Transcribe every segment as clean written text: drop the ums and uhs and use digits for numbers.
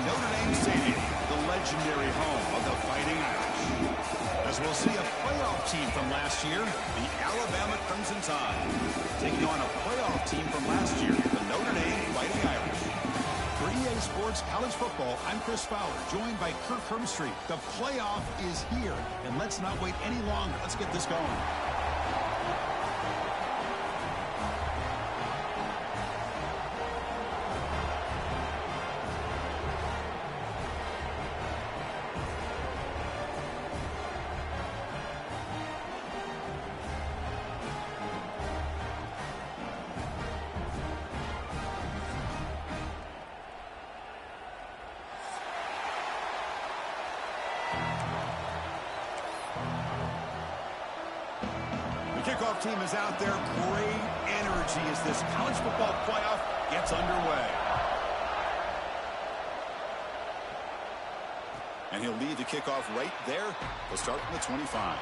Notre Dame Stadium, the legendary home of the Fighting Irish. As we'll see a playoff team from last year, the Alabama Crimson Tide, taking on a playoff team from last year, the Notre Dame Fighting Irish. For EA Sports College Football, I'm Chris Fowler, joined by Kirk Hermstreet. The playoff is here, and let's not wait any longer. Let's get this going. Kickoff team is out there. Great energy as this college football playoff gets underway. And he'll lead the kickoff right there. He'll start from the 25.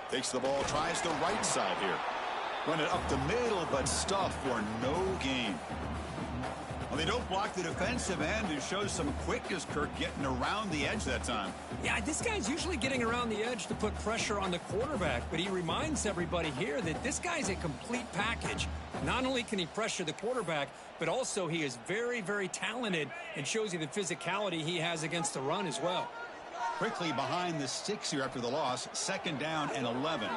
Takes the ball, tries the right side here. Run it up the middle, but stuff for no gain. Well, they don't block the defensive end and shows some quickness, Kirk, getting around the edge that time. Yeah, this guy's usually getting around the edge to put pressure on the quarterback, but he reminds everybody here that this guy's a complete package. Not only can he pressure the quarterback, but also he is very, very talented and shows you the physicality he has against the run as well. Quickly behind the sticks here after the loss. 2nd down and 11.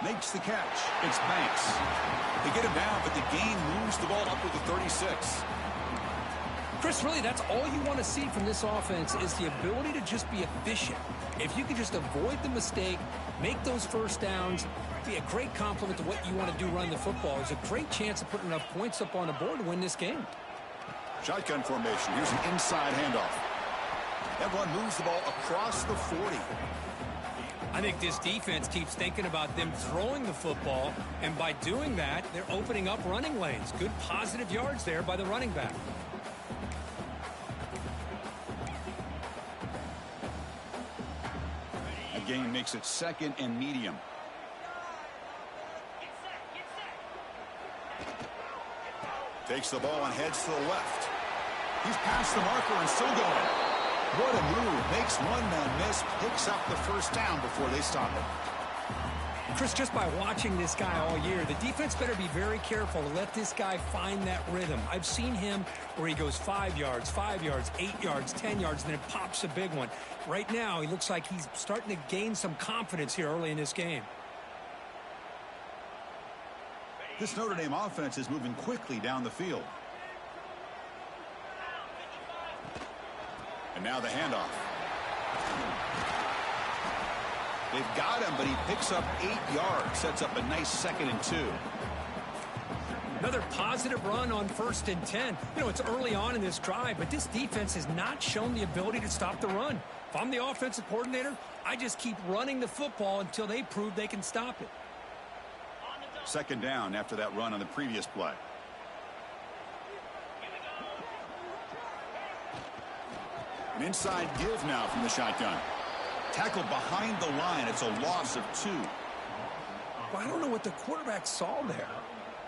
Makes the catch. It's Banks. They get him down, but the gain moves the ball up to the 36. Chris, really, that's all you want to see from this offense is the ability to just be efficient. If you can just avoid the mistake, make those first downs, be a great compliment to what you want to do running the football. There's a great chance of putting enough points up on the board to win this game. Shotgun formation. Here's an inside handoff. That run moves the ball across the 40. I think this defense keeps thinking about them throwing the football, and by doing that, they're opening up running lanes. Good positive yards there by the running back. A gain makes it 2nd and medium. Takes the ball and heads to the left. He's past the marker and still going. What a move. Makes one man miss. Picks up the first down before they stop him. Chris, just by watching this guy all year, the defense better be very careful to let this guy find that rhythm. I've seen him where he goes 5 yards, 8 yards, 10 yards, and then it pops a big one. Right now, he looks like he's starting to gain some confidence here early in this game. This Notre Dame offense is moving quickly down the field. And now the handoff. They've got him, but he picks up 8 yards. Sets up a nice 2nd and 2. Another positive run on 1st and 10. You know, it's early on in this drive, but this defense has not shown the ability to stop the run. If I'm the offensive coordinator, I just keep running the football until they prove they can stop it. 2nd down after that run on the previous play. An inside give now from the shotgun. Tackled behind the line. It's a loss of 2. Well, I don't know what the quarterback saw there.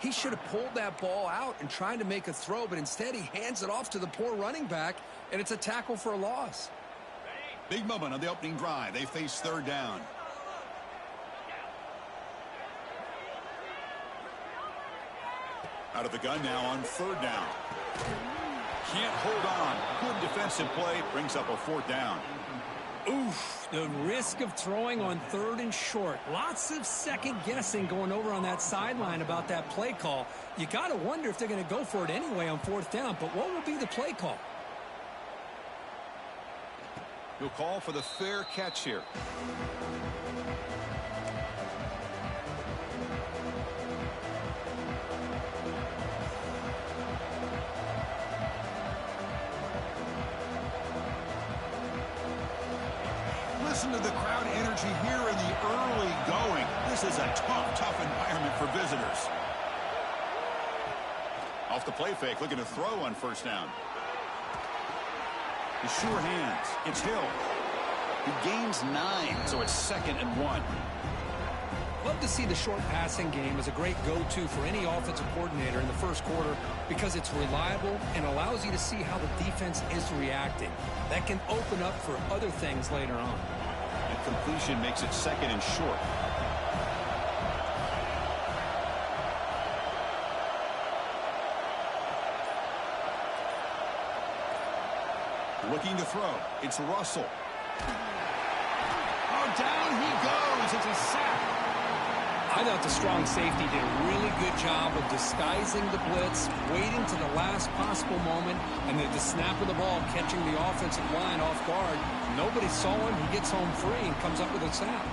He should have pulled that ball out and tried to make a throw, but instead he hands it off to the poor running back, and it's a tackle for a loss. Big moment on the opening drive. They face 3rd down. Out of the gun now on 3rd down. Can't hold on. Good defensive play. Brings up a 4th down. Oof, the risk of throwing on 3rd and short. Lots of second guessing going over on that sideline about that play call. You got to wonder if they're going to go for it anyway on 4th down, but what will be the play call? He'll call for the fair catch here. Listen to the crowd energy here in the early going. This is a tough environment for visitors. Off the play fake, looking to throw on first down. The sure hands. It's Hill. He gains 9, so it's 2nd and 1. Love to see the short passing game as a great go-to for any offensive coordinator in the first quarter because it's reliable and allows you to see how the defense is reacting. That can open up for other things later on. And completion makes it 2nd and short. Looking to throw. It's Russell. Oh, down he goes. It's a sack. I thought the strong safety did a really good job of disguising the blitz, waiting to the last possible moment, and at the snap of the ball, catching the offensive line off guard. Nobody saw him. He gets home free and comes up with a sack.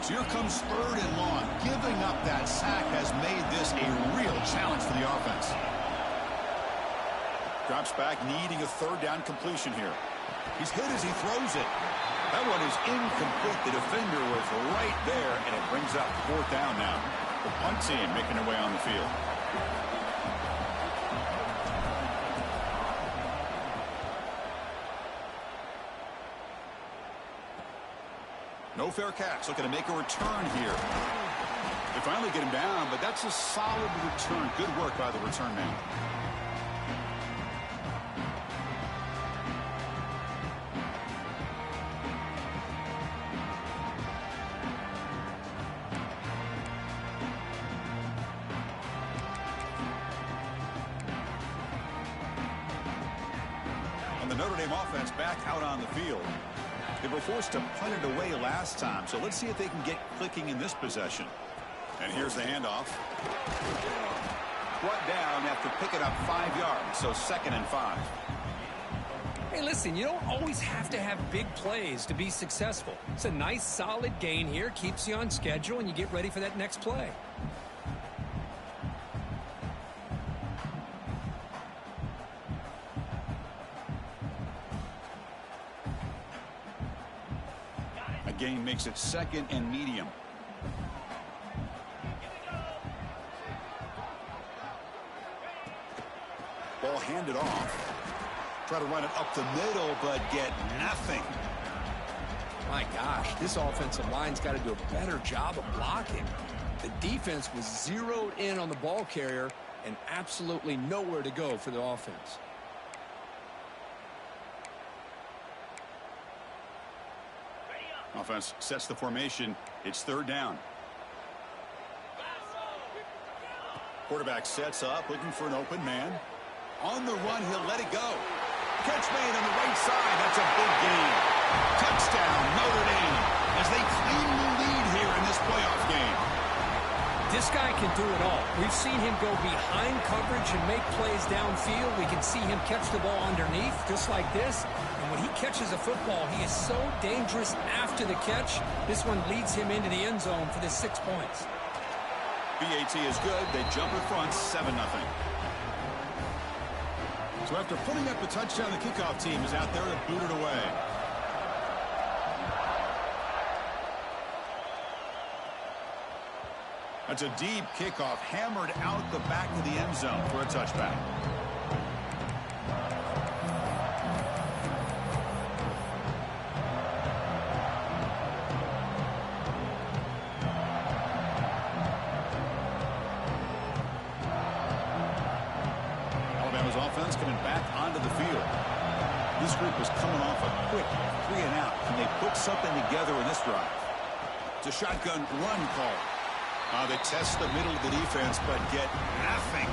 So here comes 3rd and long. Giving up that sack has made this a real challenge for the offense. Drops back, needing a 3rd down completion here. He's hit as he throws it. That one is incomplete. The defender was right there, and it brings up 4th down now. The punt team making their way on the field. No fair catch. Looking to make a return here. They finally get him down, but that's a solid return. Good work by the return man. The Notre Dame offense back out on the field. They were forced to punt it away last time, so let's see if they can get clicking in this possession. And here's the handoff. Brought down after picking up 5 yards, so 2nd and 5. Hey, listen, you don't always have to have big plays to be successful. It's a nice, solid gain here, keeps you on schedule, and you get ready for that next play. Gain makes it 2nd and medium. Ball handed off. Try to run it up the middle, but get nothing. My gosh, this offensive line's got to do a better job of blocking. The defense was zeroed in on the ball carrier and absolutely nowhere to go for the offense. Offense sets the formation. It's 3rd down. Quarterback sets up, looking for an open man. On the run, he'll let it go. Catch made on the right side. That's a big gain. Touchdown, Notre Dame, as they claim the lead here in this playoff game. This guy can do it all. We've seen him go behind coverage and make plays downfield. We can see him catch the ball underneath, just like this. And when he catches a football, he is so dangerous after the catch. This one leads him into the end zone for the 6 points. BAT is good. They jump in front, 7-0. So after putting up a touchdown, the kickoff team is out there to boot it away. That's a deep kickoff, hammered out the back of the end zone for a touchback. Alabama's offense coming back onto the field. This group was coming off a quick 3 and out. Can they put something together in this drive? It's a shotgun run call. They test the middle of the defense, but get nothing.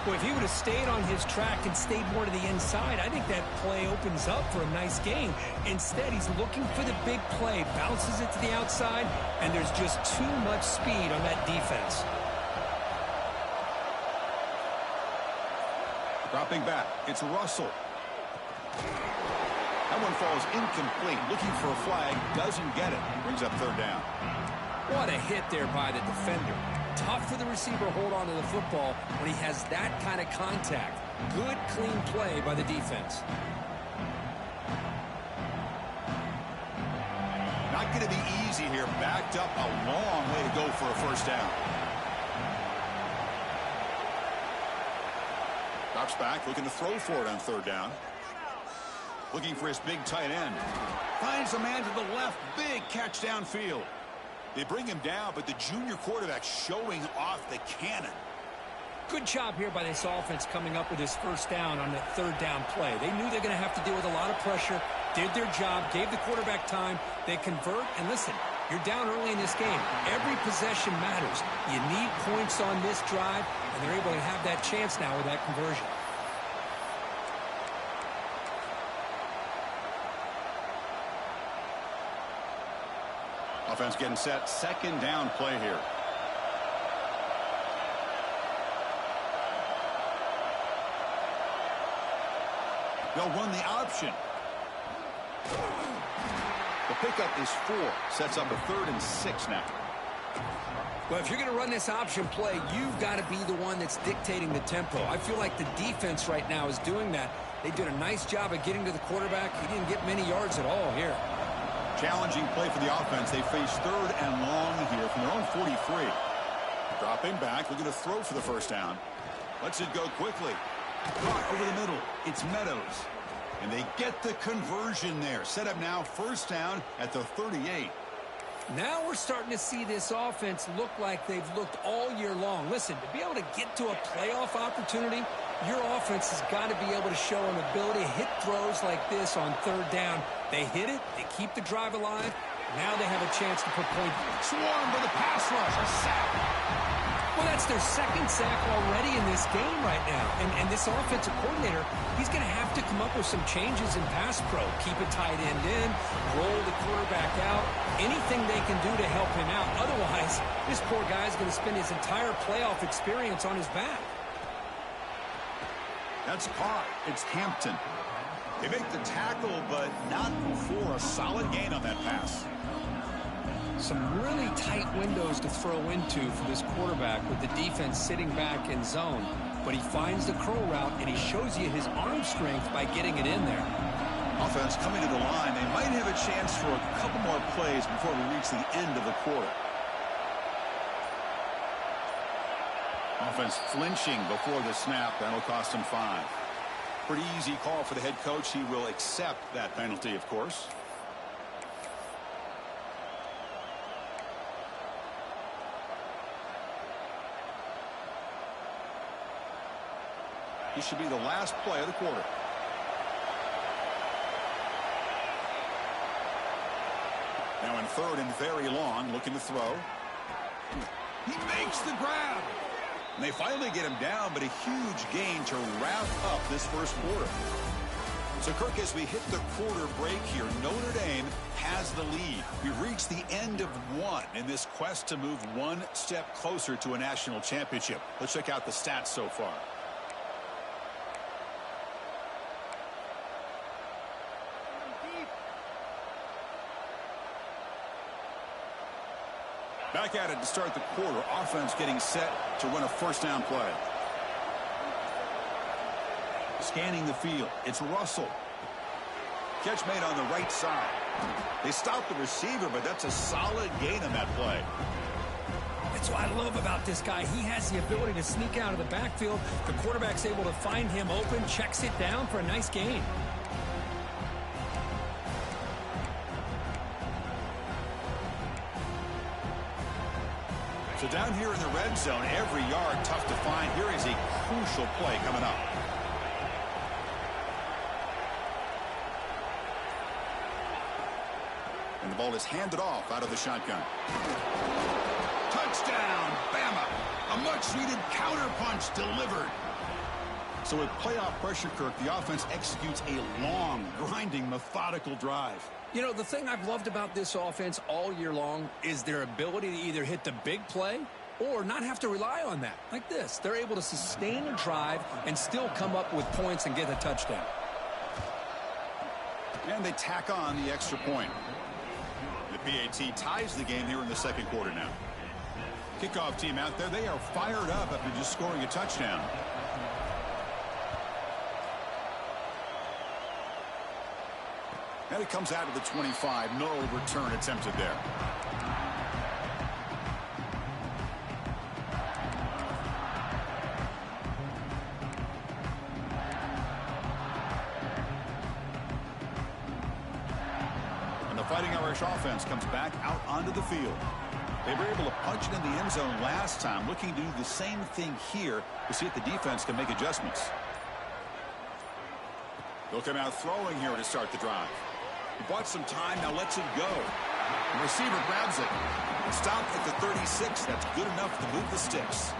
Well, if he would have stayed on his track and stayed more to the inside, I think that play opens up for a nice gain. Instead, he's looking for the big play, bounces it to the outside, and there's just too much speed on that defense. Dropping back, it's Russell. That one falls incomplete. Looking for a flag, doesn't get it. Brings up 3rd down. What a hit there by the defender. Tough for the receiver to hold on to the football when he has that kind of contact. Good, clean play by the defense. not going to be easy here. Backed up a long way to go for a first down. Drops back, looking to throw for it on third down. Looking for his big tight end. Finds a man to the left. Big catch downfield. They bring him down, but the junior quarterback showing off the cannon. Good job here by this offense coming up with his first down on that third down play. They knew they're going to have to deal with a lot of pressure, did their job, gave the quarterback time. They convert, and listen, you're down early in this game. Every possession matters. You need points on this drive, and they're able to have that chance now with that conversion. Offense getting set. Second down play here. They'll run the option. The pickup is 4. Sets up a 3rd and 6 now. Well, if you're going to run this option play, you've got to be the one that's dictating the tempo. I feel like the defense right now is doing that. They did a nice job of getting to the quarterback. He didn't get many yards at all here. Challenging play for the offense. They face 3rd and long here from their own 43. Dropping back, looking to throw for the first down. Lets it go quickly. Brought over the middle. It's Meadows. And they get the conversion there. Set up now, first down at the 38. Now we're starting to see this offense look like they've looked all year long. Listen, to be able to get to a playoff opportunity, your offense has got to be able to show an ability to hit throws like this on third down. They hit it. They keep the drive alive. Now they have a chance to put points. Swarm with a pass rush. A sack. Well, that's their second sack already in this game right now. And this offensive coordinator, he's going to have to come up with some changes in pass pro. Keep a tight end in, roll the quarterback out, anything they can do to help him out. Otherwise, this poor guy's going to spend his entire playoff experience on his back. That's caught. It's Hampton. They make the tackle, but not for a solid gain on that pass. Some really tight windows to throw into for this quarterback with the defense sitting back in zone. But he finds the curl route, and he shows you his arm strength by getting it in there. Offense coming to the line. They might have a chance for a couple more plays before we reach the end of the quarter. Offense flinching before the snap. That'll cost him 5. Pretty easy call for the head coach. He will accept that penalty, of course. This should be the last play of the quarter. Now in 3rd and very long, looking to throw. He makes the grab. And they finally get him down, but a huge gain to wrap up this first quarter. So, Kirk, as we hit the quarter break here, Notre Dame has the lead. We've reached the end of 1 in this quest to move one step closer to a national championship. Let's check out the stats so far. Back at it to start the quarter. Offense getting set to run a first down play. Scanning the field. It's Russell. Catch made on the right side. They stop the receiver, but that's a solid gain on that play. That's what I love about this guy. He has the ability to sneak out of the backfield. The quarterback's able to find him open, checks it down for a nice gain. So down here in the red zone, every yard tough to find. Here is a crucial play coming up. And the ball is handed off out of the shotgun. Touchdown, Bama. A much-needed counterpunch delivered. So with playoff pressure, Kirk, the offense executes a long, grinding, methodical drive. You know, the thing I've loved about this offense all year long is their ability to either hit the big play or not have to rely on that. Like this. They're able to sustain a drive and still come up with points and get a touchdown. And they tack on the extra point. The PAT ties the game here in the second quarter now. Kickoff team out there. They are fired up after just scoring a touchdown. And it comes out of the 25. No return attempted there. And the Fighting Irish offense comes back out onto the field. They were able to punch it in the end zone last time, looking to do the same thing here to see if the defense can make adjustments. They'll come out throwing here to start the drive. He bought some time, now lets it go. The receiver grabs it. Stopped at the 36. That's good enough to move the sticks.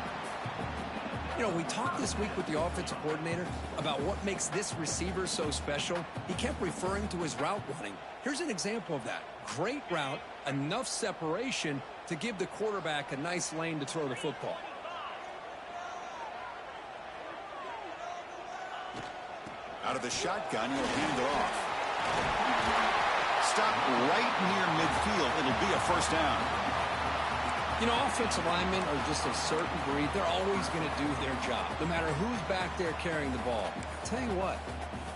You know, we talked this week with the offensive coordinator about what makes this receiver so special. He kept referring to his route running. Here's an example of that. Great route, enough separation to give the quarterback a nice lane to throw the football. Out of the shotgun, he'll hand it off. Stop right near midfield. It'll be a first down. You know, offensive linemen are just a certain breed. They're always going to do their job, no matter who's back there carrying the ball. I'll tell you what,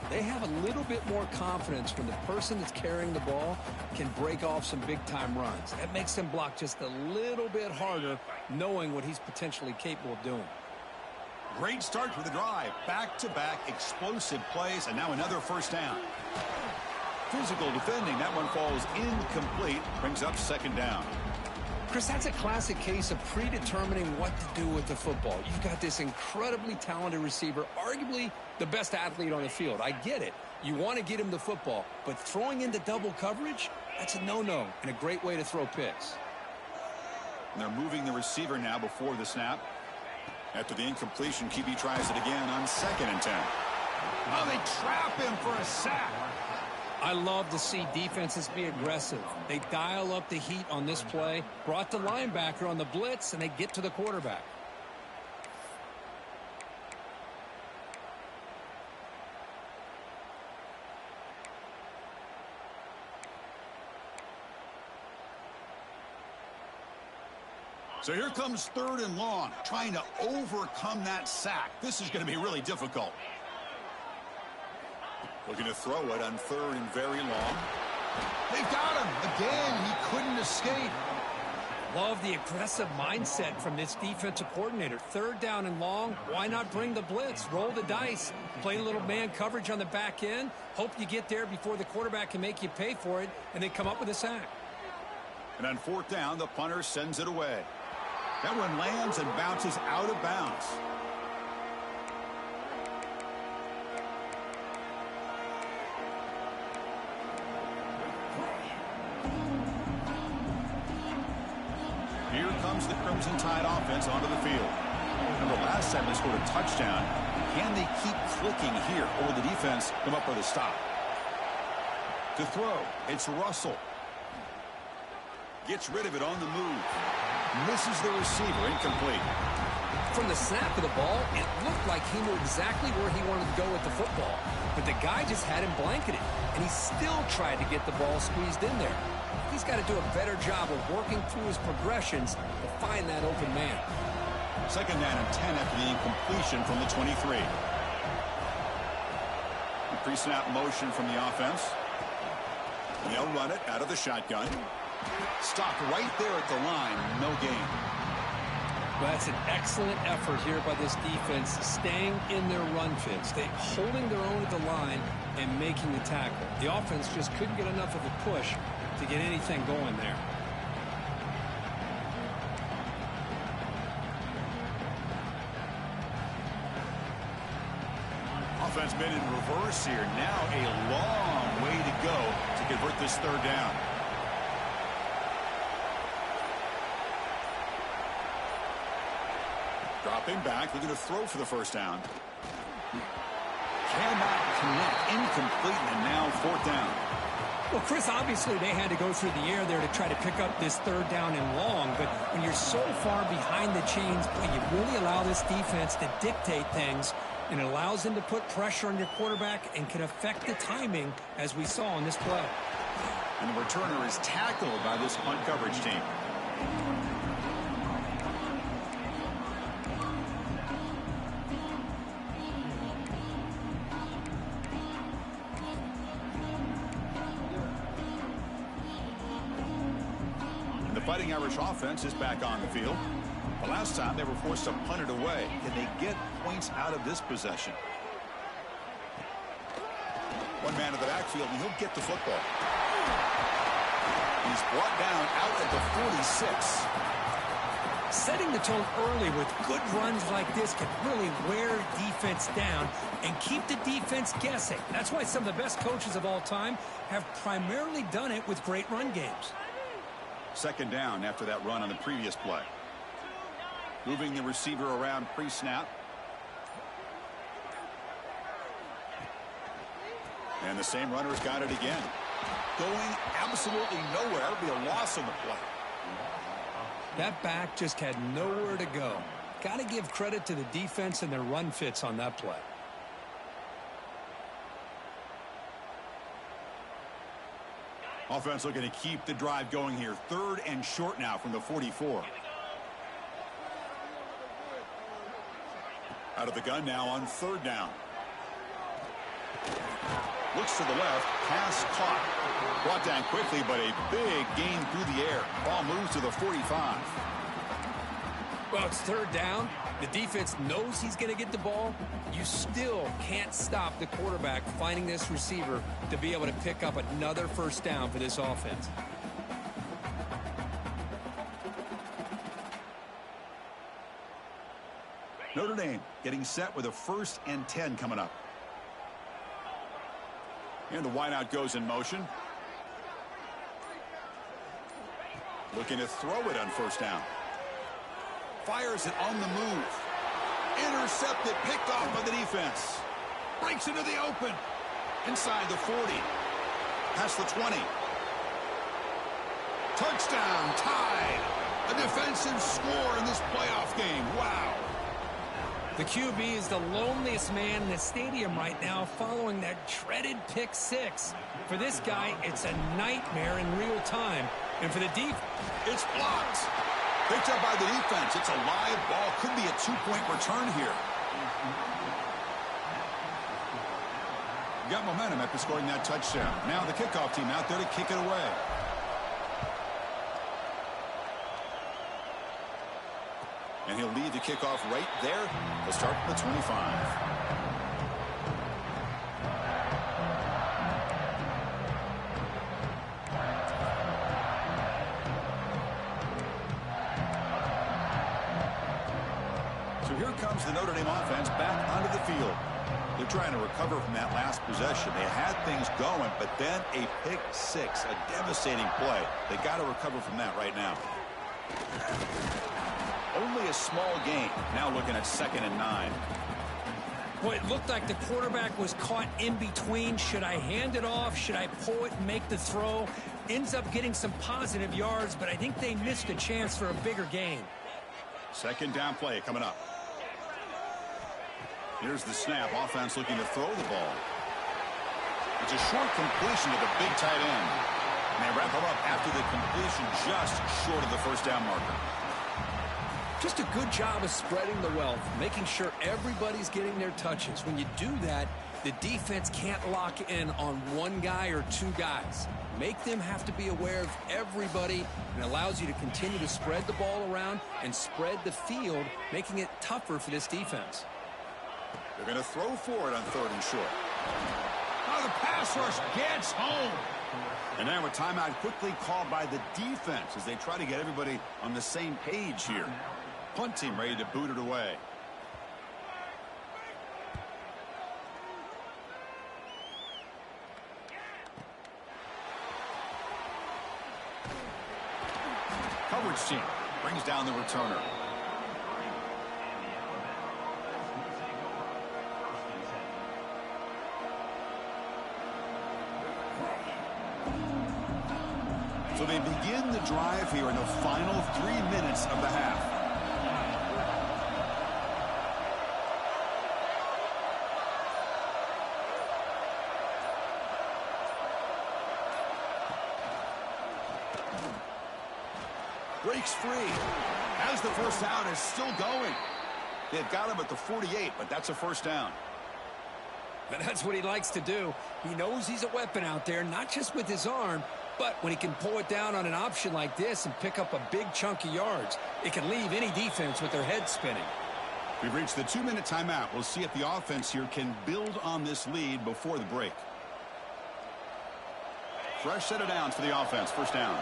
they have a little bit more confidence when the person that's carrying the ball can break off some big-time runs. That makes them block just a little bit harder, knowing what he's potentially capable of doing. Great start to the drive. Back-to-back explosive plays, and now another first down. Physical defending. That one falls incomplete. Brings up second down. Chris, that's a classic case of predetermining what to do with the football. You've got this incredibly talented receiver, arguably the best athlete on the field. I get it. You want to get him the football, but throwing into double coverage, that's a no-no and a great way to throw picks. And they're moving the receiver now before the snap. After the incompletion, QB tries it again on 2nd and 10. Oh, they trap him for a sack. I love to see defenses be aggressive. They dial up the heat on this play, brought the linebacker on the blitz, and they get to the quarterback. So here comes 3rd and long, trying to overcome that sack. This is going to be really difficult. Looking to throw it on 3rd and very long. They've got him. Again, he couldn't escape. Love the aggressive mindset from this defensive coordinator. 3rd down and long. Why not bring the blitz? Roll the dice. Play a little man coverage on the back end. Hope you get there before the quarterback can make you pay for it, and they come up with a sack. And on 4th down, the punter sends it away. That one lands and bounces out of bounds. Here comes the Crimson Tide offense onto the field. Remember, last time they scored a touchdown. Can they keep clicking here, or will the defense come up with a stop? To throw, it's Russell. Gets rid of it on the move. Misses the receiver, incomplete. From the snap of the ball, it looked like he knew exactly where he wanted to go with the football. But the guy just had him blanketed, and he still tried to get the ball squeezed in there. He's got to do a better job of working through his progressions to find that open man. 2nd down and 10 after the incompletion from the 23. The pre-snap motion from the offense. And they'll run it out of the shotgun. Stopped right there at the line. No gain. Well, that's an excellent effort here by this defense, staying in their run fits. They holding their own at the line and making the tackle. The offense just couldn't get enough of a push to get anything going there. Offense been in reverse here. Now a long way to go to convert this 3rd down. Dropping back, looking to throw for the first down. Cannot connect, incomplete, and now 4th down. Well, Chris, obviously they had to go through the air there to try to pick up this 3rd down and long, but when you're so far behind the chains, boy, you really allow this defense to dictate things, and it allows them to put pressure on your quarterback and can affect the timing, as we saw on this play. And the returner is tackled by this punt coverage team. Fighting Irish offense is back on the field. The last time they were forced to punt it away. Can they get points out of this possession? One man in the backfield, and he'll get the football. He's brought down out at the 46. Setting the tone early with good runs like this can really wear defense down and keep the defense guessing. That's why some of the best coaches of all time have primarily done it with great run games. Second down after that run on the previous play. Moving the receiver around pre-snap. And the same runner's got it again. Going absolutely nowhere. That'll be a loss on the play. That back just had nowhere to go. Got to give credit to the defense and their run fits on that play. Offense looking to keep the drive going here. 3rd and short now from the 44. Out of the gun now on 3rd down. Looks to the left. Pass caught. Brought down quickly, but a big gain through the air. Ball moves to the 45. Well, it's 3rd down. The defense knows he's going to get the ball. You still can't stop the quarterback finding this receiver to be able to pick up another 1st down for this offense. Notre Dame getting set with a 1st and 10 coming up. And the wideout goes in motion. Looking to throw it on 1st down. Fires it on the move. Intercepted, picked off by the defense. Breaks into the open. Inside the 40. Past the 20. Touchdown, tied. A defensive score in this playoff game. Wow. The QB is the loneliest man in the stadium right now following that dreaded pick 6. For this guy, it's a nightmare in real time. And for the deep, it's blocked. Picked up by the defense. It's a live ball. Could be a 2-point return here. Got momentum after scoring that touchdown. Now the kickoff team out there to kick it away. And he'll lead the kickoff right there. We'll start at the 25. So here comes the Notre Dame offense back onto the field. They're trying to recover from that last possession. They had things going, but then a pick 6, a devastating play. They got to recover from that right now. Only a small gain. Now looking at 2nd and 9. Boy, it looked like the quarterback was caught in between. Should I hand it off? Should I pull it and make the throw? Ends up getting some positive yards, but I think they missed a chance for a bigger gain. 2nd down play coming up. Here's the snap. Offense looking to throw the ball. It's a short completion to the big tight end. And they wrap him up after the completion just short of the 1st down marker. Just a good job of spreading the wealth, making sure everybody's getting their touches. When you do that, the defense can't lock in on one guy or 2 guys. Make them have to be aware of everybody, and allows you to continue to spread the ball around and spread the field, making it tougher for this defense. They're going to throw for it on 3rd and short. Now the pass rush gets home. And now a timeout quickly called by the defense as they try to get everybody on the same page here. Punt team ready to boot it away. Coverage team brings down the returner. So they begin the drive here in the final 3 minutes of the half. Breaks free. Has the first down, is still going. They've got him at the 48, but that's a 1st down. But that's what he likes to do. He knows he's a weapon out there, not just with his arm, But when he can pull it down on an option like this and pick up a big chunk of yards, it can leave any defense with their head spinning. We've reached the 2-minute timeout. We'll see if the offense here can build on this lead before the break. Fresh set of downs for the offense. First down.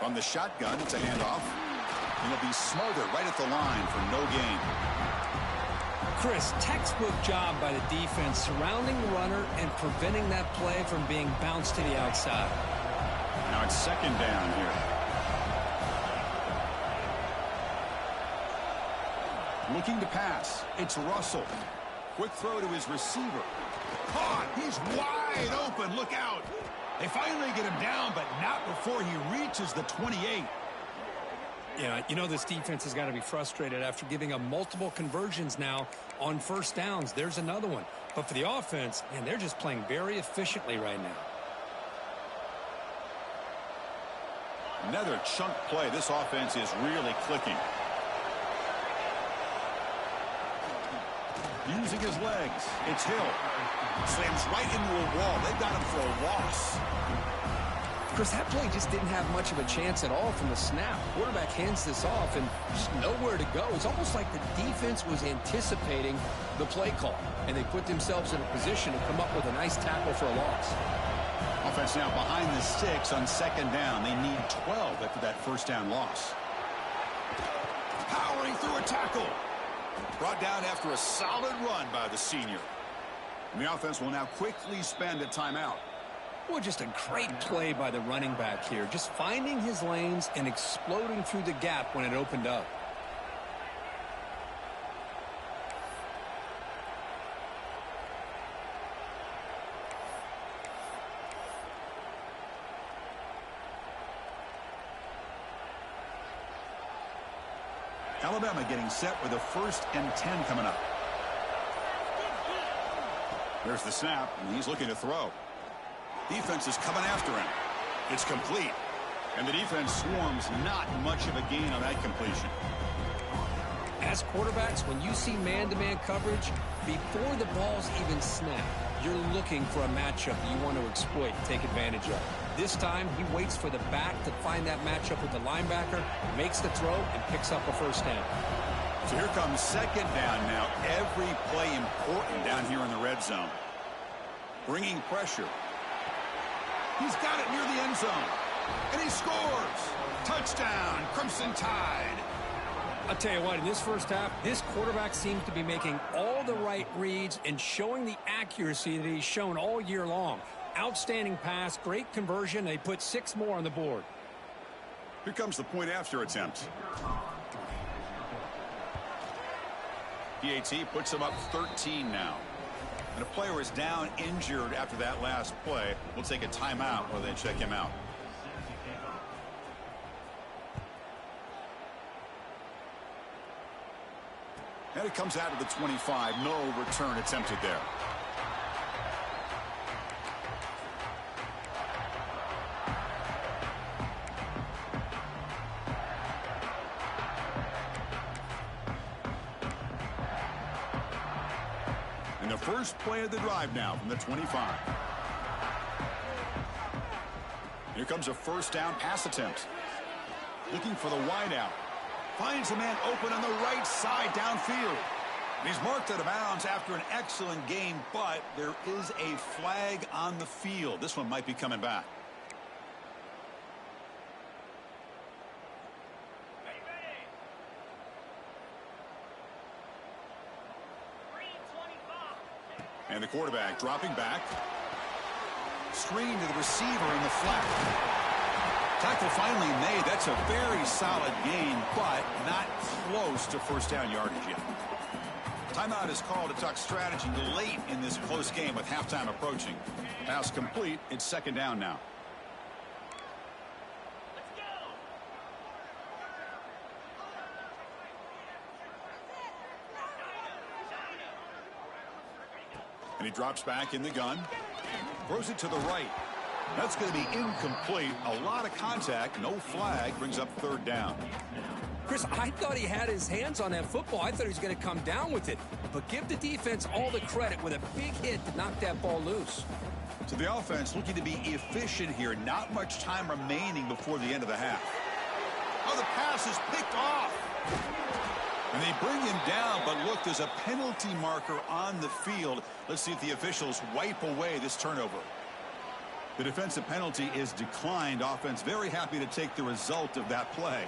From the shotgun, it's a handoff. And it'll be smothered right at the line for no gain. Chris, textbook job by the defense surrounding the runner and preventing that play from being bounced to the outside. Now it's second down here. Looking to pass. It's Russell. Quick throw to his receiver. Caught. He's wide open. Look out. They finally get him down, but not before he reaches the 28. Yeah, you know this defense has got to be frustrated after giving up multiple conversions now on first downs. There's another one. But for the offense, man, they're just playing very efficiently right now. Another chunk play. This offense is really clicking. Using his legs. It's Hill. Slams right into a wall. They've got him for a loss. Chris, that play just didn't have much of a chance at all from the snap. Quarterback hands this off and just nowhere to go. It's almost like the defense was anticipating the play call, and they put themselves in a position to come up with a nice tackle for a loss. Offense now behind the 6 on second down. They need 12 after that first down loss. Powering through a tackle. Brought down after a solid run by the senior. And the offense will now quickly spend a timeout. Well, just a great play by the running back here. Just finding his lanes and exploding through the gap when it opened up. Alabama getting set with a 1st and 10 coming up. There's the snap, and he's looking to throw. Defense is coming after him. It's complete. And the defense swarms not much of a gain on that completion. As quarterbacks, when you see man-to-man coverage, before the ball's even snapped, you're looking for a matchup you want to exploit and take advantage of. This time, he waits for the back to find that matchup with the linebacker, makes the throw, and picks up a first down. So here comes second down now. Every play important down here in the red zone. Bringing pressure. He's got it near the end zone. And he scores. Touchdown, Crimson Tide. I'll tell you what, in this first half, this quarterback seems to be making all the right reads and showing the accuracy that he's shown all year long. Outstanding pass, great conversion. They put 6 more on the board. Here comes the point after attempt. PAT puts him up 13 now. And a player is down injured after that last play. We'll take a timeout while they check him out. And it comes out of the 25. No return attempted there. And the first play of the drive now from the 25. Here comes a first down pass attempt. Looking for the wideout. Finds a man open on the right side downfield. And he's marked out of bounds after an excellent game, but there is a flag on the field. This one might be coming back. And the quarterback dropping back. Screen to the receiver in the flat. Tackle finally made. That's a very solid gain, but not close to first down yardage yet. Timeout is called to talk strategy late in this close game with halftime approaching. Pass complete. It's second down now. And he drops back in the gun. Throws it to the right. That's going to be incomplete. A lot of contact. No flag. Brings up third down. Chris, I thought he had his hands on that football. I thought he was going to come down with it. But give the defense all the credit with a big hit to knock that ball loose. So the offense looking to be efficient here. Not much time remaining before the end of the half. Oh, the pass is picked off. And they bring him down, but look, there's a penalty marker on the field. Let's see if the officials wipe away this turnover. The defensive penalty is declined. Offense very happy to take the result of that play.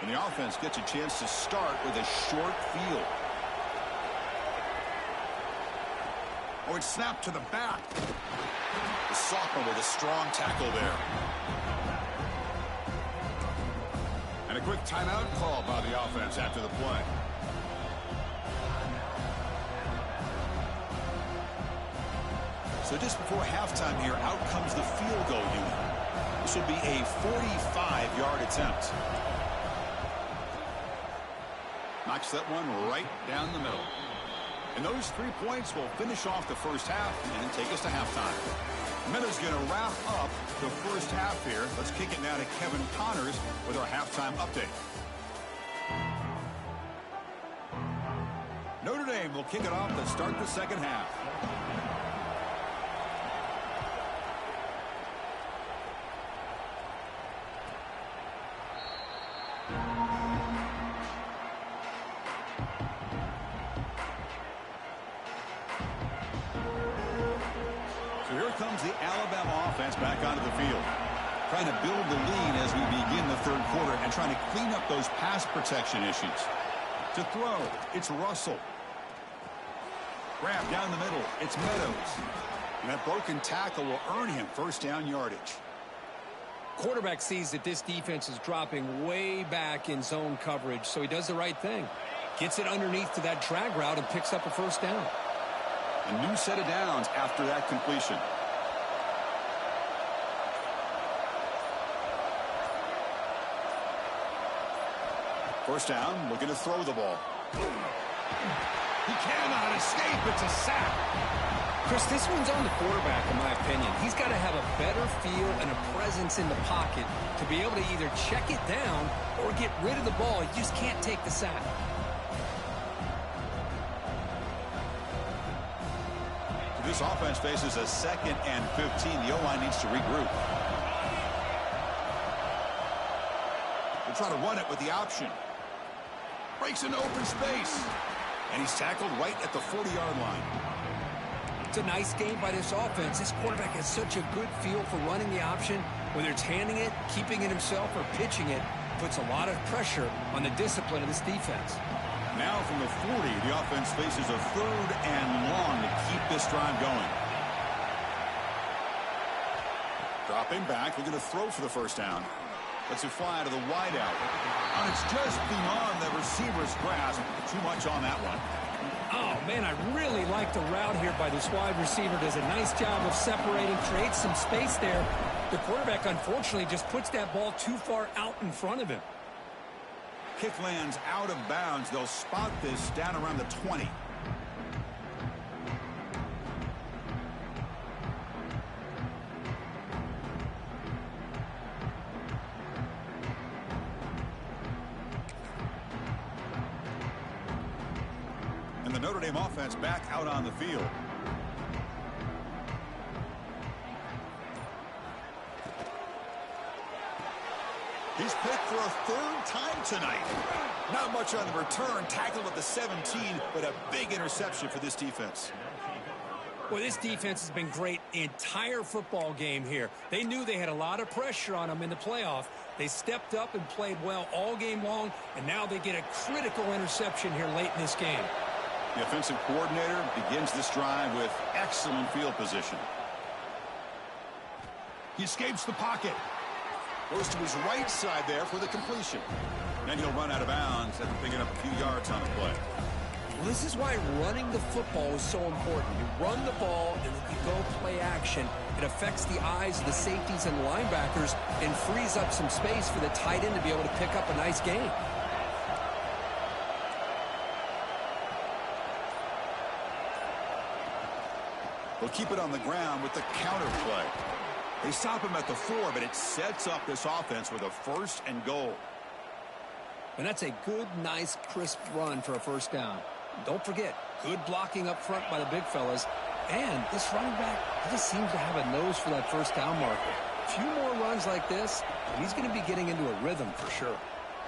And the offense gets a chance to start with a short field. Oh, it's snapped to the back. The sophomore with a strong tackle there. And a quick timeout call by the offense after the play. So just before halftime here, out comes the field goal unit. This will be a 45-yard attempt. Knocks that one right down the middle. And those 3 points will finish off the first half and take us to halftime. Meta's going to wrap up the first half here. Let's kick it now to Kevin Connors with our halftime update. Notre Dame will kick it off to start the second half. Comes the Alabama offense back onto the field. Trying to build the lead as we begin the third quarter and trying to clean up those pass protection issues. To throw, it's Russell. Grab down the middle, it's Meadows. And that broken tackle will earn him first down yardage. Quarterback sees that this defense is dropping way back in zone coverage, so he does the right thing. Gets it underneath to that drag route and picks up a first down. A new set of downs after that completion. First down, looking to throw the ball. He cannot escape. It's a sack. Chris, this one's on the quarterback, in my opinion. He's got to have a better feel and a presence in the pocket to be able to either check it down or get rid of the ball. He just can't take the sack. This offense faces a 2nd and 15. The O-line needs to regroup. They'll try to run it with the option. Breaks into open space. And he's tackled right at the 40-yard line. It's a nice game by this offense. This quarterback has such a good feel for running the option. Whether it's handing it, keeping it himself, or pitching it, puts a lot of pressure on the discipline of this defense. Now from the 40, the offense faces a 3rd and long to keep this drive going. Dropping back, looking to throw for the first down. Lets it fly to the wideout. And it's just beyond the receiver's grasp. Too much on that one. Oh, man, I really like the route here by this wide receiver. Does a nice job of separating, creates some space there. The quarterback, unfortunately, just puts that ball too far out in front of him. Kick lands out of bounds. They'll spot this down around the 20. And the Notre Dame offense back out on the field. He's picked for a 3rd time tonight. Not much on the return. Tackled at the 17, but a big interception for this defense. Well, this defense has been great the entire football game here. They knew they had a lot of pressure on them in the playoff. They stepped up and played well all game long, and now they get a critical interception here late in this game. The offensive coordinator begins this drive with excellent field position. He escapes the pocket. Goes to his right side there for the completion. Then he'll run out of bounds after picking up a few yards on the play. Well, this is why running the football is so important. You run the ball and then you go play action. It affects the eyes of the safeties and linebackers and frees up some space for the tight end to be able to pick up a nice gain. They'll keep it on the ground with the counter play. They stop him at the 4, but it sets up this offense with a 1st and goal. And that's a good, nice, crisp run for a first down. Don't forget, good blocking up front by the big fellas. And this running back, he just seems to have a nose for that first down marker. A few more runs like this, and he's going to be getting into a rhythm for sure.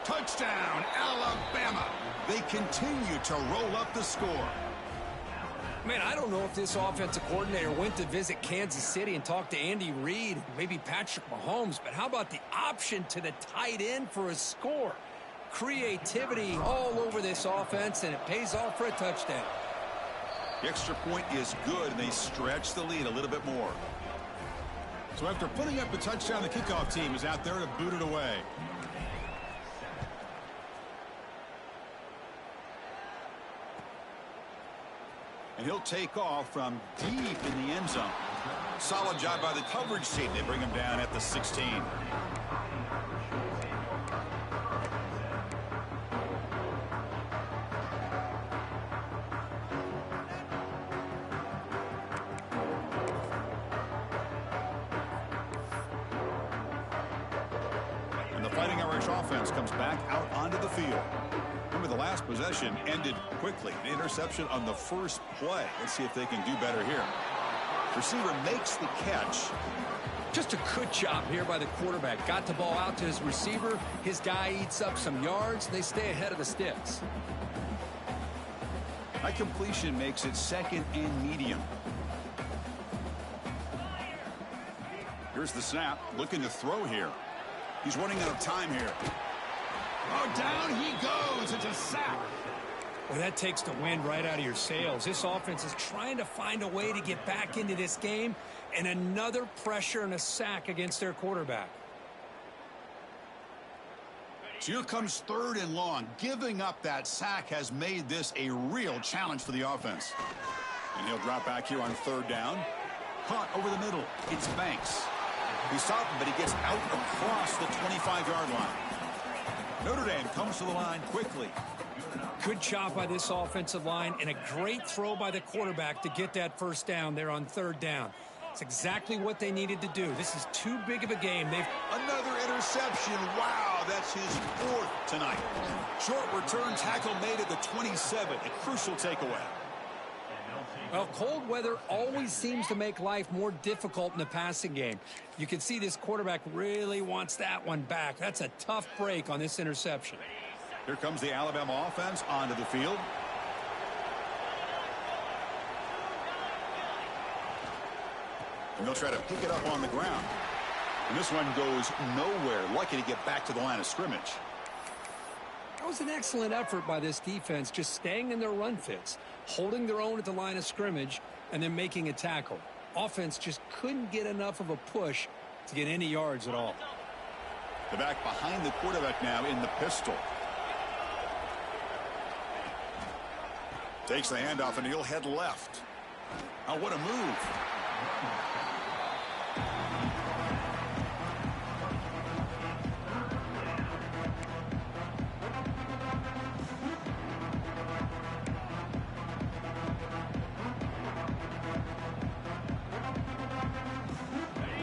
Touchdown, Alabama. They continue to roll up the score. Man, I don't know if this offensive coordinator went to visit Kansas City and talked to Andy Reid, maybe Patrick Mahomes, but how about the option to the tight end for a score? Creativity all over this offense, and it pays off for a touchdown. The extra point is good, and they stretch the lead a little bit more. So after putting up the touchdown, the kickoff team is out there to boot it away. And he'll take off from deep in the end zone. Solid job by the coverage team. They bring him down at the 16. And the Fighting Irish offense comes back out onto the field. Remember, the last possession ended quickly. The interception on the first play. Let's see if they can do better here. Receiver makes the catch. Just a good job here by the quarterback. Got the ball out to his receiver. His guy eats up some yards. They stay ahead of the sticks. That completion makes it 2nd and medium. Here's the snap. Looking to throw here. He's running out of time here. Oh, down he goes. It's a sack. Well, that takes the wind right out of your sails. This offense is trying to find a way to get back into this game, and another pressure and a sack against their quarterback. So here comes 3rd and long. Giving up that sack has made this a real challenge for the offense. And he'll drop back here on 3rd down. Caught over the middle. It's Banks. He stopped him, but he gets out across the 25-yard line. Notre Dame comes to the line quickly. Good job by this offensive line, and a great throw by the quarterback to get that first down there on 3rd down. It's exactly what they needed to do. This is too big of a game. Another interception. Wow, that's his 4th tonight. Short return tackle made at the 27. A crucial takeaway. Well, cold weather always seems to make life more difficult in the passing game. You can see this quarterback really wants that one back. That's a tough break on this interception. Here comes the Alabama offense onto the field. And they'll try to pick it up on the ground. And this one goes nowhere. Lucky to get back to the line of scrimmage. That was an excellent effort by this defense, just staying in their run fits, holding their own at the line of scrimmage, and then making a tackle. Offense just couldn't get enough of a push to get any yards at all. The back behind the quarterback now in the pistol. Takes the handoff, and he'll head left. Oh, what a move.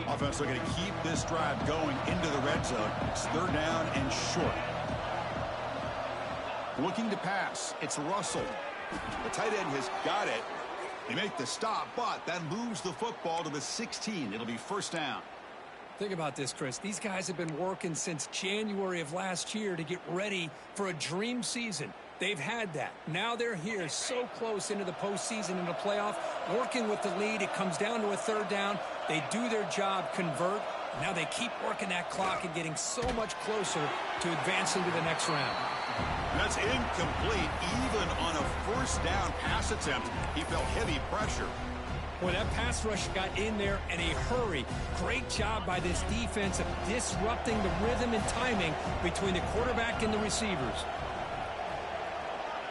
Offense looking to keep this drive going into the red zone. It's 3rd down and short. Looking to pass. It's Russell. The tight end has got it. They make the stop, but that moves the football to the 16. It'll be 1st down. Think about this, Chris. These guys have been working since January of last year to get ready for a dream season. They've had that. Now they're here so close into the postseason and the playoff, working with the lead. It comes down to a 3rd down. They do their job, convert. Now they keep working that clock and getting so much closer to advancing to the next round. That's incomplete. Even on a 1st down pass attempt, he felt heavy pressure. Boy, that pass rush got in there in a hurry. Great job by this defense of disrupting the rhythm and timing between the quarterback and the receivers.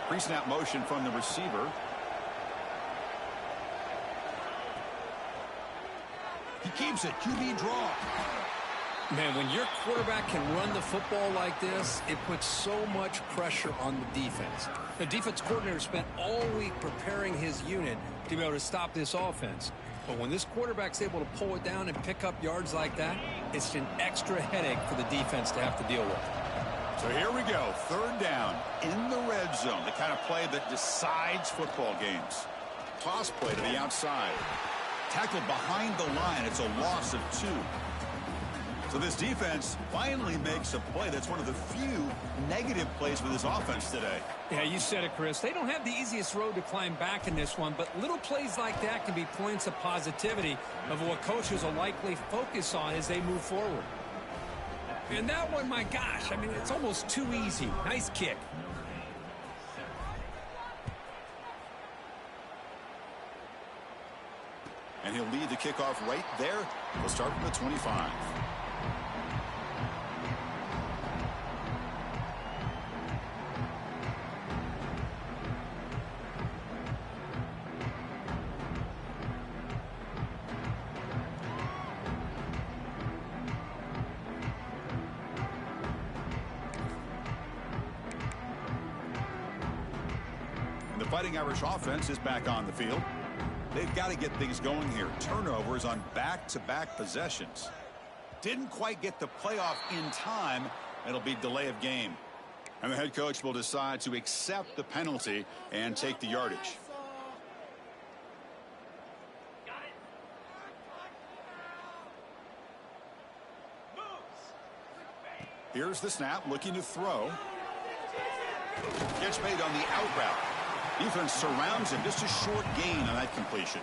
Pre-snap motion from the receiver. He keeps it. QB draw. Man, when your quarterback can run the football like this, it puts so much pressure on the defense. The defense coordinator spent all week preparing his unit to be able to stop this offense. But when this quarterback's able to pull it down and pick up yards like that, it's an extra headache for the defense to have to deal with. So here we go, third down in the red zone, the kind of play that decides football games. Toss play to the outside. Tackled behind the line. It's a loss of 2. So this defense finally makes a play that's one of the few negative plays for this offense today. Yeah, you said it, Chris. They don't have the easiest road to climb back in this one, but little plays like that can be points of positivity of what coaches will likely focus on as they move forward. And that one, my gosh, I mean, it's almost too easy. Nice kick. And he'll lead the kickoff right there. He'll start from the 25. And the Fighting Irish offense is back on the field. They've got to get things going here. Turnovers on back-to-back possessions. Didn't quite get the playoff in time. It'll be delay of game. And the head coach will decide to accept the penalty and take the yardage. Here's the snap, looking to throw. Gets made on the out route. Defense surrounds him. Just a short gain on that completion.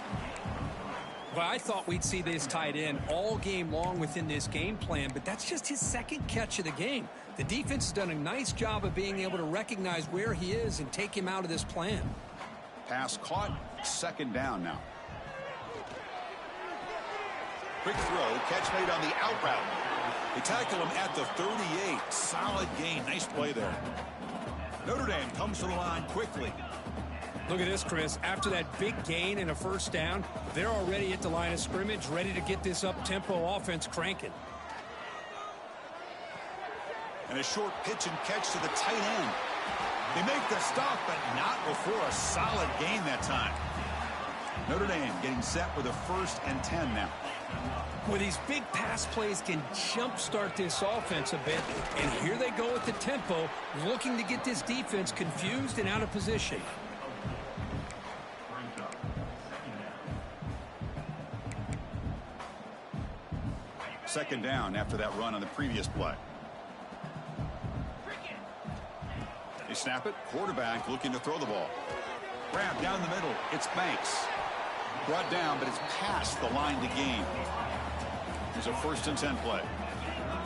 Well, I thought we'd see this tight end all game long within this game plan, but that's just his second catch of the game. The defense has done a nice job of being able to recognize where he is and take him out of this plan. Pass caught. Second down now. Quick throw. Catch made on the out route. They tackle him at the 38. Solid gain. Nice play there. Notre Dame comes to the line quickly. Look at this, Chris. After that big gain and a first down, they're already at the line of scrimmage, ready to get this up-tempo offense cranking. And a short pitch and catch to the tight end. They make the stop, but not before a solid gain that time. Notre Dame getting set with a 1st and 10 now. Well, these big pass plays can jumpstart this offense a bit, and here they go with the tempo, looking to get this defense confused and out of position. Second down after that run on the previous play. They snap it. Quarterback looking to throw the ball. Grab down the middle. It's Banks. Brought down, but it's past the line to gain. There's a 1st and 10 play.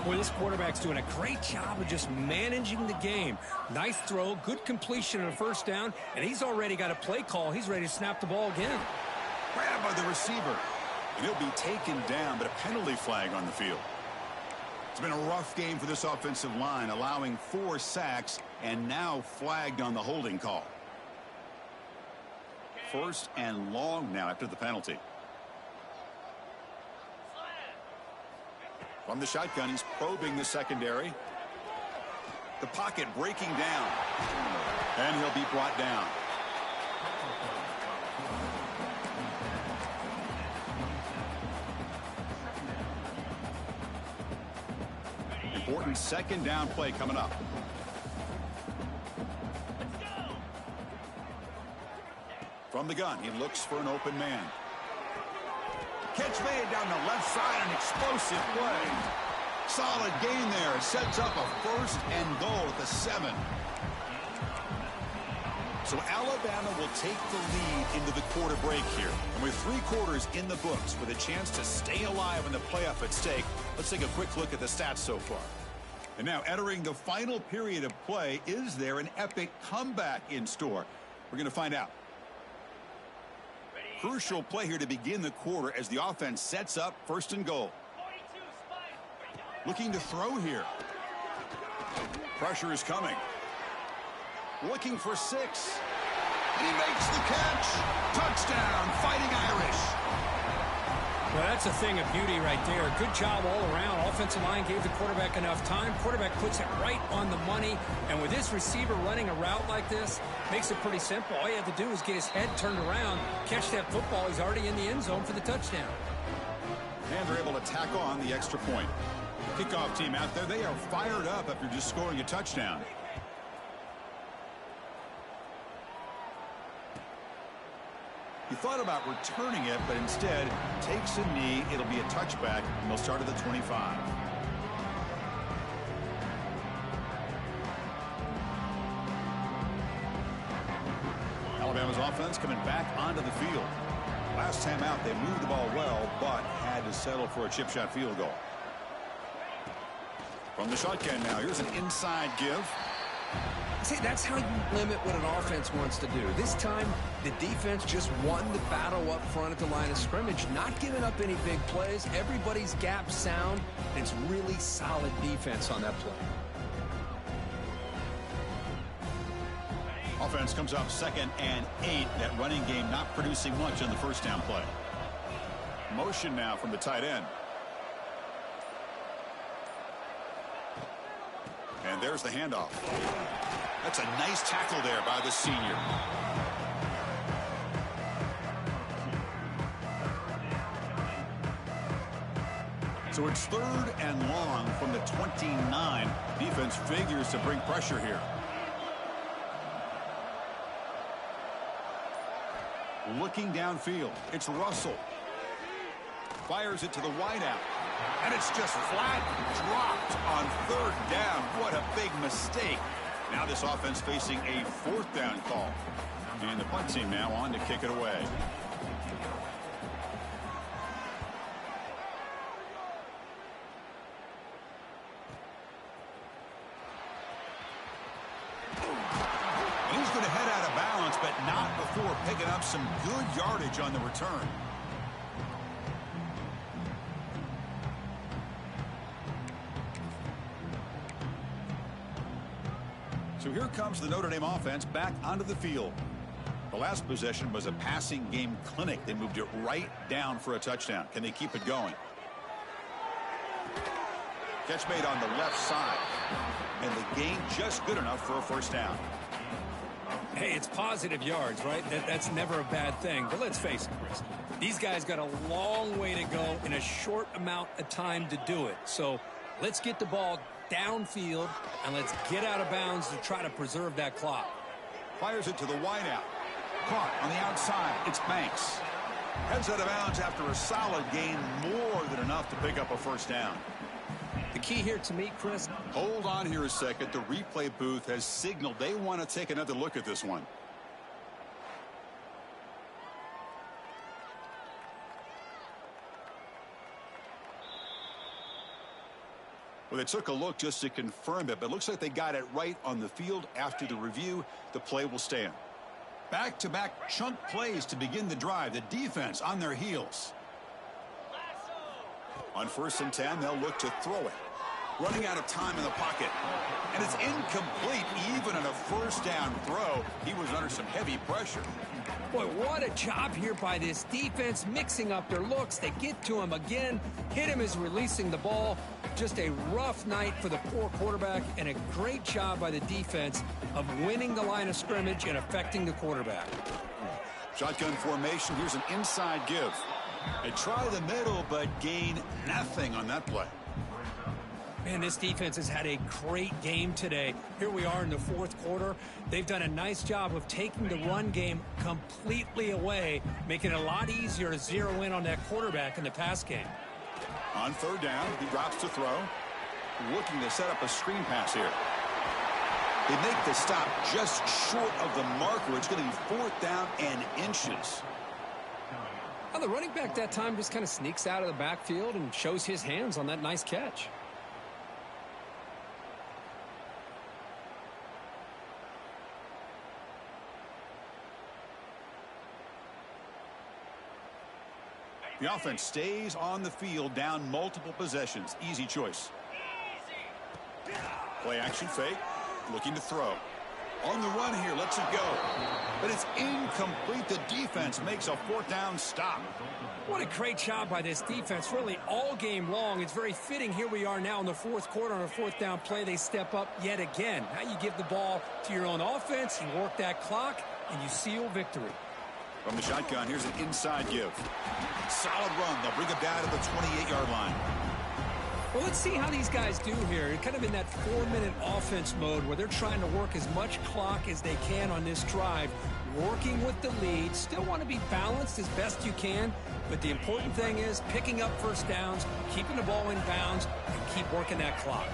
Boy, this quarterback's doing a great job of just managing the game. Nice throw, good completion on a first down, and he's already got a play call. He's ready to snap the ball again. Grabbed by the receiver. And he'll be taken down, but a penalty flag on the field. It's been a rough game for this offensive line, allowing 4 sacks and now flagged on the holding call. 1st and long now after the penalty. From the shotgun, he's probing the secondary. The pocket breaking down. And he'll be brought down. Important second down play coming up. From the gun, he looks for an open man. Catch made down the left side, an explosive play. Solid gain there. Sets up a 1st and goal at the 7. So Alabama will take the lead into the quarter break here. And with 3 quarters in the books, with a chance to stay alive in the playoff at stake, let's take a quick look at the stats so far. And now entering the final period of play, is there an epic comeback in store? We're going to find out. Crucial play here to begin the quarter as the offense sets up 1st and goal. Looking to throw here. Pressure is coming. Looking for 6. And he makes the catch. Touchdown, Fighting Irish. Well, That's a thing of beauty right there. Good job all around. Offensive line gave the quarterback enough time. Quarterback puts it right on the money. And with this receiver running a route like this, makes it pretty simple. All you have to do is get his head turned around, catch that football. He's already in the end zone for the touchdown. And they're able to tack on the extra point. Kickoff team out there, they are fired up after just scoring a touchdown. He thought about returning it, but instead takes a knee. It'll be a touchback, and they'll start at the 25. Alabama's offense coming back onto the field. Last time out, they moved the ball well, but had to settle for a chip shot field goal. From the shotgun now, here's an inside give. See, that's how you limit what an offense wants to do. This time, the defense just won the battle up front at the line of scrimmage, not giving up any big plays. Everybody's gap sound, and it's really solid defense on that play. Offense comes up 2nd and 8. That running game not producing much on the first down play. Motion now from the tight end. And there's the handoff. That's a nice tackle there by the senior. So it's 3rd and long from the 29. Defense figures to bring pressure here. Looking downfield, it's Russell. Fires it to the wideout. And it's just flat dropped on 3rd down. What a big mistake. Now this offense facing a 4th down call. And the punt team now on to kick it away. He's going to head out of bounds, but not before picking up some good yardage on the return. So here comes the Notre Dame offense back onto the field. The last possession was a passing game clinic. They moved it right down for a touchdown. Can they keep it going? Catch made on the left side. And the gain just good enough for a first down. Hey, it's positive yards, right? That's never a bad thing. But let's face it, Chris. These guys got a long way to go in a short amount of time to do it. So let's get the ball downfield, and let's get out of bounds to try to preserve that clock. Fires it to the wideout. Caught on the outside. It's Banks. Heads out of bounds after a solid gain, more than enough to pick up a first down. The key here to me, Chris. Hold on here a second. The replay booth has signaled they want to take another look at this one. Well, they took a look just to confirm it, but it looks like they got it right on the field. After the review, the play will stand. Back-to-back chunk plays to begin the drive. The defense on their heels. On 1st and 10, they'll look to throw it. Running out of time in the pocket. And it's incomplete even on a first down throw. He was under some heavy pressure. Boy, what a job here by this defense, mixing up their looks. They get to him again. Hit him as releasing the ball. Just a rough night for the poor quarterback, and a great job by the defense of winning the line of scrimmage and affecting the quarterback. Shotgun formation. Here's an inside give. They try the middle, but gain nothing on that play. Man, this defense has had a great game today. Here we are in the 4th quarter. They've done a nice job of taking the run game completely away, making it a lot easier to zero in on that quarterback in the pass game. On 3rd down, he drops to throw. Looking to set up a screen pass here. They make the stop just short of the marker. It's going to be 4th down and inches. Well, the running back that time just kind of sneaks out of the backfield and shows his hands on that nice catch. The offense stays on the field, down multiple possessions. Easy choice. Play action fake. Looking to throw. On the run here, lets it go. But it's incomplete. The defense makes a fourth down stop. What a great job by this defense, really all game long. It's very fitting. Here we are now in the fourth quarter on a fourth down play. They step up yet again. Now you give the ball to your own offense, you work that clock, and you seal victory. From the shotgun, here's an inside give. Solid run. They'll bring it down to the 28-yard line. Well, let's see how these guys do here. Kind of in that 4-minute offense mode where they're trying to work as much clock as they can on this drive, working with the lead. Still want to be balanced as best you can, but the important thing is picking up first downs, keeping the ball in bounds, and keep working that clock.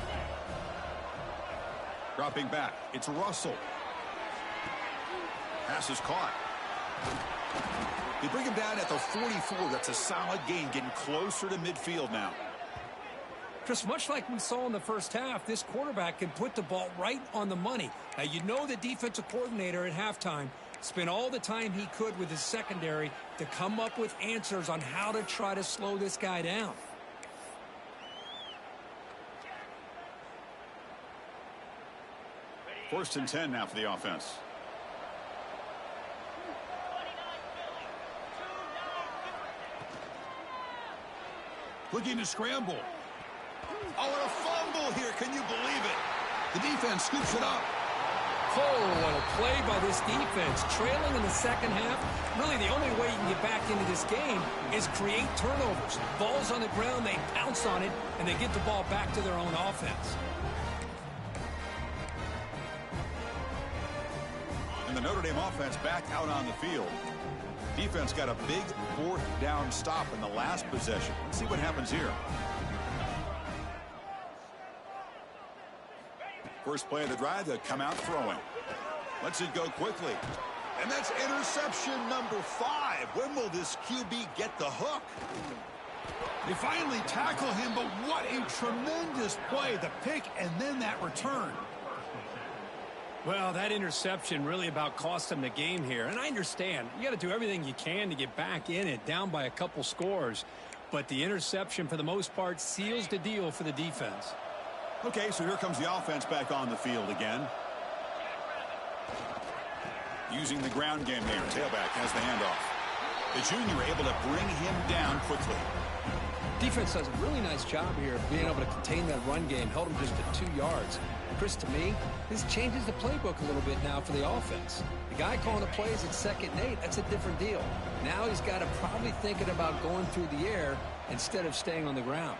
Dropping back, it's Russell. Pass is caught. They bring him down at the 44. That's a solid gain, getting closer to midfield now. Chris, much like we saw in the first half, this quarterback can put the ball right on the money. Now, you know the defensive coordinator at halftime spent all the time he could with his secondary to come up with answers on how to try to slow this guy down. First and 10 now for the offense. Looking to scramble. Oh, and a fumble here. Can you believe it? The defense scoops it up. Oh, what a play by this defense. Trailing in the second half. Really, the only way you can get back into this game is create turnovers. Ball's on the ground, they pounce on it, and they get the ball back to their own offense. And the Notre Dame offense back out on the field. Defense got a big fourth down stop in the last possession. Let's see what happens here. First play of the drive, to come out throwing. Lets it go quickly. And that's interception number 5. When will this QB get the hook? They finally tackle him, but what a tremendous play. The pick and then that return. Well, that interception really about cost them the game here. And I understand. You got to do everything you can to get back in it, down by a couple scores. But the interception, for the most part, seals the deal for the defense. Okay, so here comes the offense back on the field again. Using the ground game there. Tailback has the handoff. The junior able to bring him down quickly. Defense does a really nice job here of being able to contain that run game. Held him just at 2 yards. Chris, to me, this changes the playbook a little bit now for the offense. The guy calling the plays at 2nd and 8, that's a different deal. Now he's got to probably thinking about going through the air instead of staying on the ground.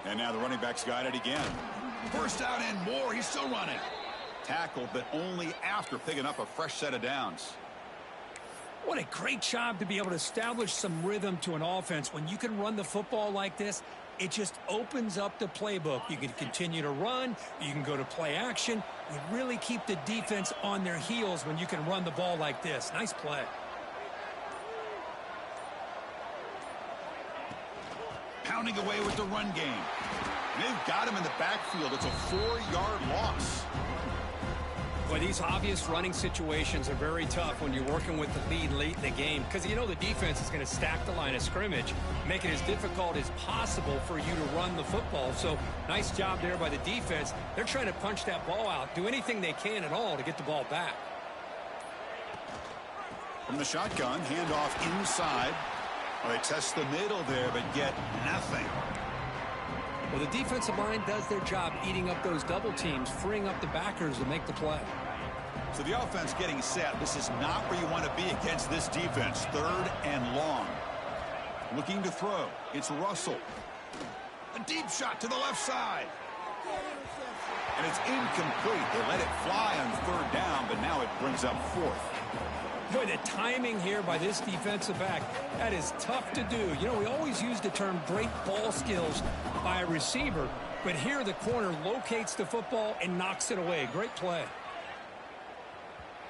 And now the running back's got it again. First down and more. He's still running. Tackled, but only after picking up a fresh set of downs. What a great job to be able to establish some rhythm to an offense. When you can run the football like this, it just opens up the playbook. You can continue to run. You can go to play action. You really keep the defense on their heels when you can run the ball like this. Nice play. Pounding away with the run game. They've got him in the backfield. It's a 4-yard loss. Boy, these obvious running situations are very tough when you're working with the lead late in the game, because you know the defense is going to stack the line of scrimmage, make it as difficult as possible for you to run the football. So nice job there by the defense. They're trying to punch that ball out, do anything they can at all to get the ball back. From the shotgun, handoff inside. Well, they test the middle there, but get nothing. Well, the defensive line does their job eating up those double teams, freeing up the backers to make the play. So the offense getting set. This is not where you want to be against this defense. 3rd and long. Looking to throw. It's Russell. A deep shot to the left side. And it's incomplete. They let it fly on 3rd down, but now it brings up 4th. Boy, the timing here by this defensive back, that is tough to do. You know, we always use the term great ball skills by a receiver, but here the corner locates the football and knocks it away. Great play.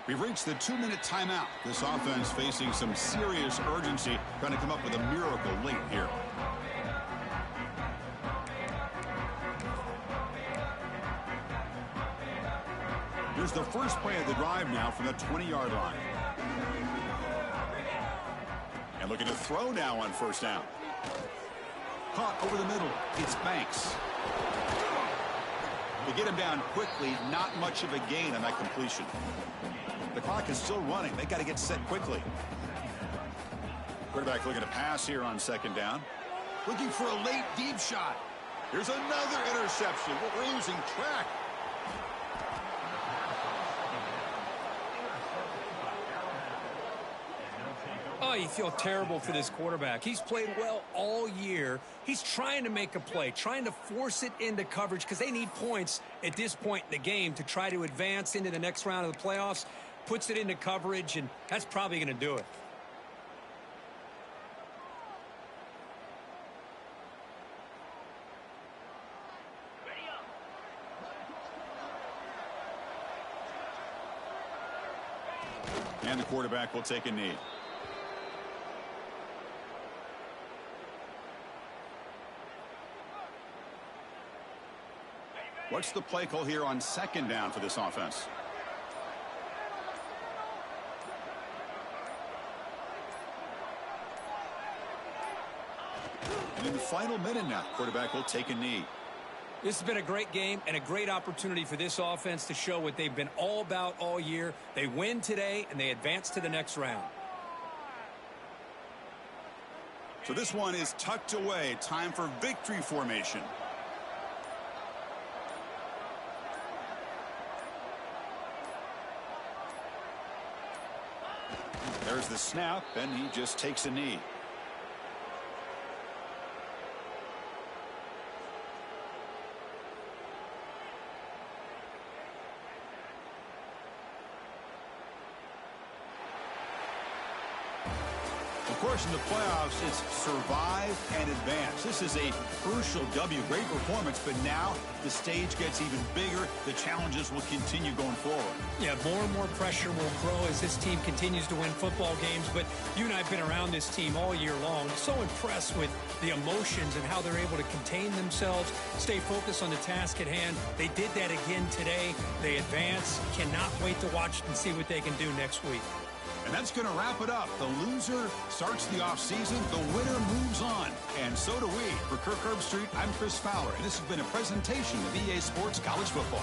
We've reached the 2-minute timeout. This offense facing some serious urgency, trying to come up with a miracle late here. Here's the first play of the drive now from the 20-yard line. And looking to throw now on 1st down. Caught over the middle. It's Banks. They get him down quickly, not much of a gain on that completion. The clock is still running. They got to get set quickly. Quarterback looking to pass here on second down. Looking for a late deep shot. Here's another interception. We're losing track. Oh, you feel terrible for this quarterback. He's played well all year. He's trying to make a play, trying to force it into coverage because they need points at this point in the game to try to advance into the next round of the playoffs. Puts it into coverage, and that's probably going to do it. And the quarterback will take a knee. What's the play call here on second down for this offense? And in the final minute now, quarterback will take a knee. This has been a great game and a great opportunity for this offense to show what they've been all about all year. They win today, and they advance to the next round. So this one is tucked away. Time for victory formation. There's the snap, and he just takes a knee. Of course, in the playoffs, it's survive and advance. This is a crucial W. Great performance, but now the stage gets even bigger. The challenges will continue going forward. Yeah, more and more pressure will grow as this team continues to win football games. But you and I have been around this team all year long. So impressed with the emotions and how they're able to contain themselves, stay focused on the task at hand. They did that again today. They advance. Cannot wait to watch and see what they can do next week. And that's going to wrap it up. The loser starts the offseason. The winner moves on. And so do we. For Kirk Herbstreit, I'm Chris Fowler. And this has been a presentation of EA Sports College Football.